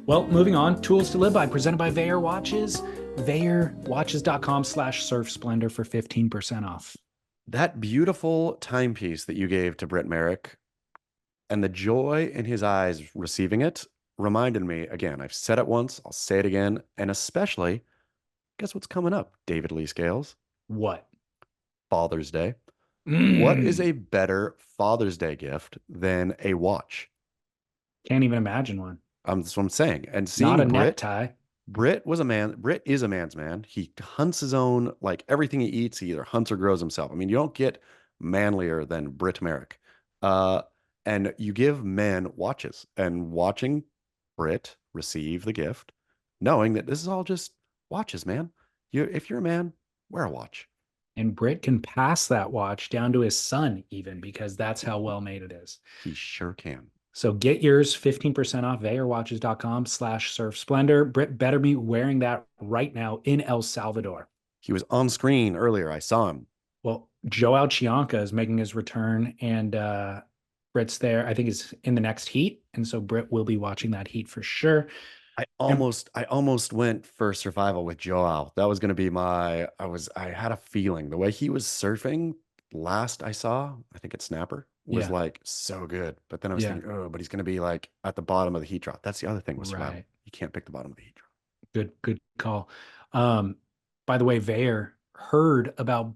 Well, moving on, tools to live by, presented by Veyer Watches. VeyerWatches.com/surf Splendor for 15% off. That beautiful timepiece that you gave to Britt Merrick and the joy in his eyes receiving it reminded me again. I've said it once, I'll say it again, and especially, guess what's coming up, David Lee Scales? What? Father's Day. What is Mm, a better Father's Day gift than a watch? can't even imagine one. That's what I'm saying. And Not a seeing necktie. Britt is a man's man. He hunts his own, like everything he eats, he either hunts or grows himself. I mean, you don't get manlier than Britt Merrick. Uh, and you give men watches and watching Britt receive the gift, knowing that this is all just watches, man. If you're a man, wear a watch. And Britt can pass that watch down to his son, even because that's how well made it is. He sure can. So get yours 15% off VeyerWatches.com/surf Splendor. Britt better be wearing that right now in El Salvador. He was on screen earlier. I saw him. Well, Joao Chianca is making his return, and Britt's there. I think is in the next heat, and so Britt will be watching that heat for sure. And I almost went for survival with Joao. That was going to be I had a feeling the way he was surfing last I saw, I think it's Snapper, was yeah, like so good. But then I was yeah, thinking, oh, but he's going to be like at the bottom of the heat drop. That's the other thing with survival. right. You can't pick the bottom of the heat drop. Good call. Um, by the way, Veyer heard about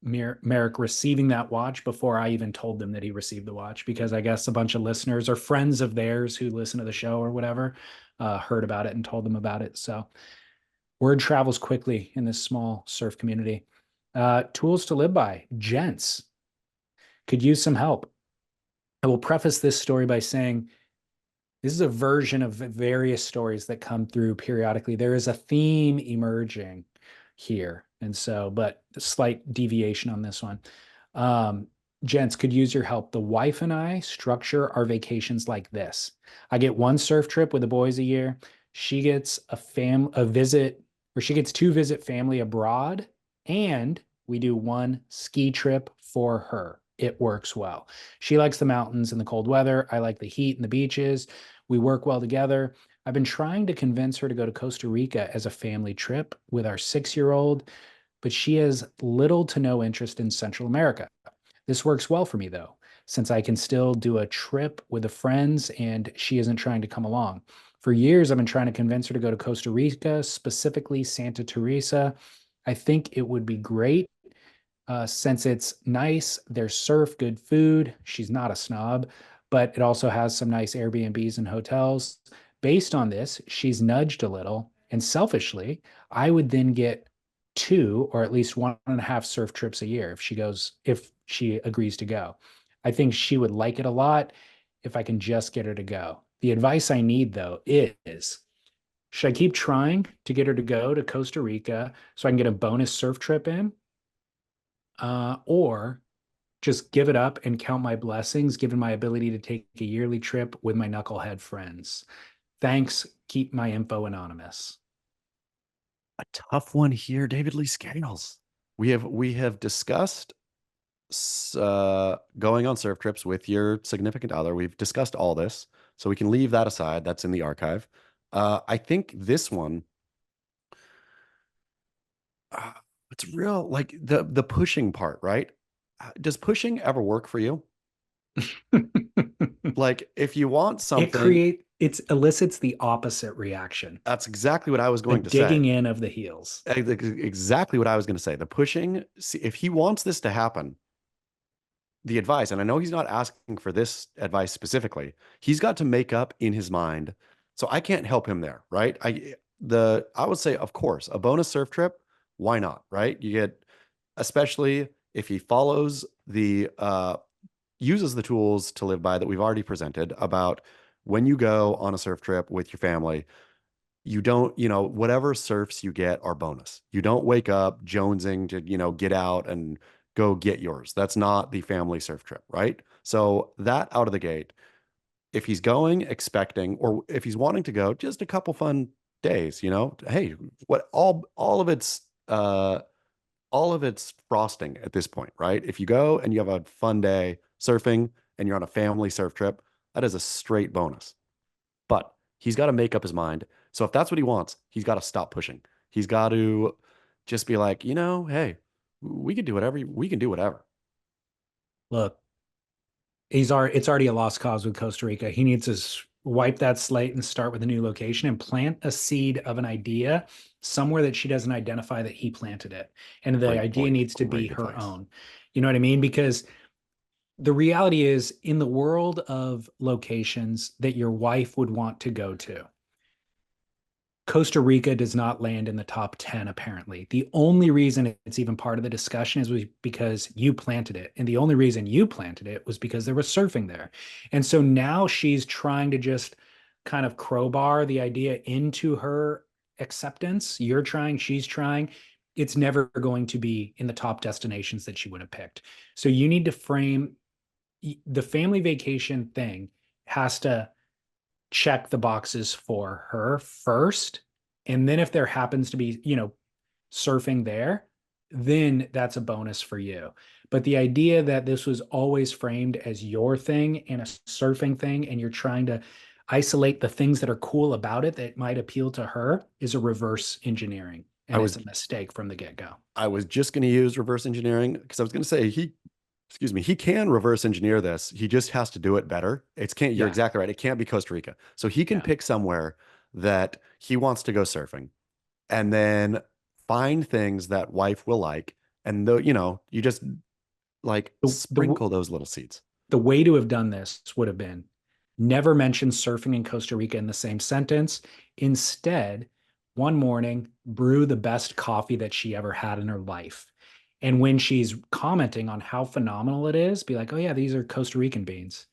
Merrick receiving that watch before I even told them that he received the watch, because I guess a bunch of listeners or friends of theirs who listen to the show or whatever heard about it and told them about it. So word travels quickly in this small surf community. Tools to live by, gents, could use some help. I will preface this story by saying this is a version of various stories that come through periodically. There is a theme emerging here. And so, but a slight deviation on this one. Um, Gents, could use your help. The wife and I structure our vacations like this. I get one surf trip with the boys a year. She gets a visit, or she gets to visit family abroad, and we do one ski trip for her. It works well. She likes the mountains and the cold weather. I like the heat and the beaches. We work well together. I've been trying to convince her to go to Costa Rica as a family trip with our 6-year-old, but she has little to no interest in Central America. This works well for me, though, since I can still do a trip with the friends and she isn't trying to come along. For years, I've been trying to convince her to go to Costa Rica, specifically Santa Teresa. I think it would be great since it's nice. There's surf, good food. She's not a snob, but it also has some nice Airbnbs and hotels. Based on this, she's nudged a little. And selfishly, I would then get two or at least 1.5 surf trips a year if she agrees to go. I think she would like it a lot if I can just get her to go. The advice I need, though, is should I keep trying to get her to go to Costa Rica so I can get a bonus surf trip in? Or just give it up and count my blessings, given my ability to take a yearly trip with my knucklehead friends. Thanks. Keep my info anonymous. A tough one here, David Lee Scales. We have discussed going on surf trips with your significant other. We've discussed all this, so we can leave that aside. That's in the archive. I think this one, uh, it's real, like the pushing part, right? Does pushing ever work for you? Like, if you want something, It elicits the opposite reaction, that's exactly what I was the going to say. digging in of the heels. Exactly what I was going to say. The pushing, see, if he wants this to happen, the advice, and I know he's not asking for this advice specifically, he's got to make up in his mind. So I can't help him there, right? I would say, of course, a bonus surf trip, why not, right? You get, especially if he follows the uses the tools to live by that we've already presented about when you go on a surf trip with your family, you don't, whatever surfs you get are bonus. You don't wake up jonesing to, get out and go get yours. That's not the family surf trip, right? So that out of the gate, if he's going expecting, or if he's wanting to go, just a couple fun days, hey, what all of it's frosting at this point, right? If you go and you have a fun day surfing and you're on a family surf trip, that is a straight bonus. But He's got to make up his mind. So if that's what he wants, he's got to stop pushing. He's got to just be like, hey, we can do whatever. We can do whatever. Look, it's already a lost cause with Costa Rica. He needs to wipe that slate and start with a new location and plant a seed of an idea somewhere that she doesn't identify that he planted it. And the Great idea point. needs to be Great her advice. own. You know what I mean? Because the reality is, in the world of locations that your wife would want to go to, Costa Rica does not land in the top 10, apparently. The only reason it's even part of the discussion is because you planted it. And the only reason you planted it was because there was surfing there. And so now she's trying to just kind of crowbar the idea into her acceptance. You're trying, she's trying. It's never going to be in the top destinations that she would have picked. So you need to frame the family vacation thing, has to check the boxes for her first. And then if there happens to be, surfing there, then that's a bonus for you. But the idea that this was always framed as your thing and a surfing thing, and you're trying to isolate the things that are cool about it that might appeal to her, is a reverse engineering. I And it's was a mistake from the get go. I was just going to use reverse engineering because I was going to say excuse me, he can reverse engineer this. He just has to do it better. It's can't. You're Yeah. exactly right. It can't be Costa Rica. So he can Yeah. pick somewhere that he wants to go surfing, and then find things that wife will like, and though you just like The sprinkle those little seeds. the way to have done this would have been never mention surfing in Costa Rica in the same sentence. Instead, one morning, brew the best coffee that she ever had in her life. And when she's commenting on how phenomenal it is, be like, oh, yeah, these are Costa Rican beans.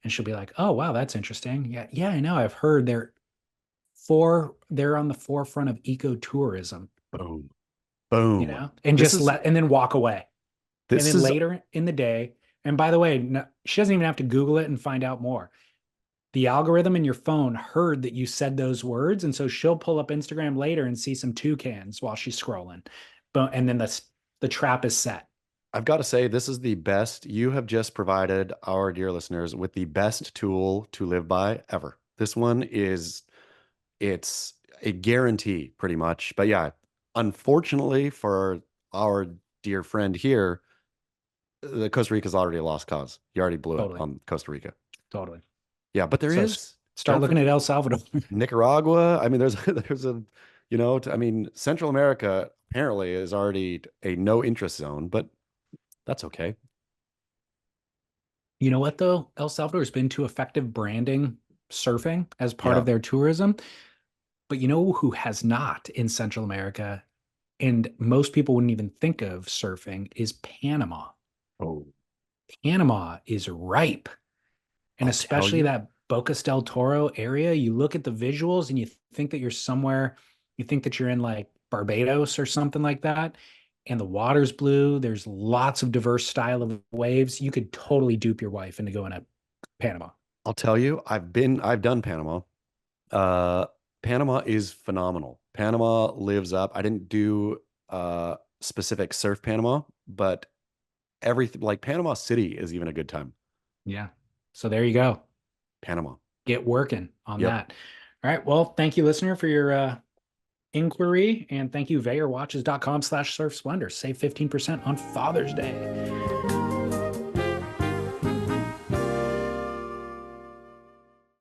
And she'll be like, oh, wow, that's interesting. Yeah, yeah, I know. I've heard they're on the forefront of ecotourism, Boom, boom. and This just is and then walk away. And this then is later in the day, and by the way, no, she doesn't even have to Google it and find out more. The algorithm in your phone heard that you said those words, and so she'll pull up Instagram later and see some toucans while she's scrolling. But and then the trap is set. I've got to say, this is the best. You have just provided our dear listeners with the best tool to live by ever. This one is, it's a guarantee pretty much. But yeah, unfortunately for our dear friend here, the Costa Rica's already a lost cause. You already blew it Totally, on Costa Rica. totally. Yeah, but there So is, start don't looking at forget El Salvador. Nicaragua. I mean, there's there's a, I mean, Central America apparently is already a no interest zone, but that's okay. You know what though? El Salvador has been to effective branding surfing as part Yeah. of their tourism, but you know who has not in Central America, and most people wouldn't even think of surfing, is Panama. Oh, Panama is ripe, and I'll tell especially you. that Bocas del Toro area. You look at the visuals and you think that you're somewhere, you think that you're in like Barbados or something like that, and the water's blue. There's lots of diverse style of waves. You could totally dupe your wife into going to Panama. I'll tell you. I've done Panama. Uh, Panama is phenomenal. Panama lives up. I didn't do specific surf Panama, but everything like Panama City is even a good time. Yeah. So there you go. Panama. Get working on Yep. that. All right. Well, thank you, listener, for your inquiry. And thank you, VayerWatches.com/surf splendor. Save 15% on Father's Day.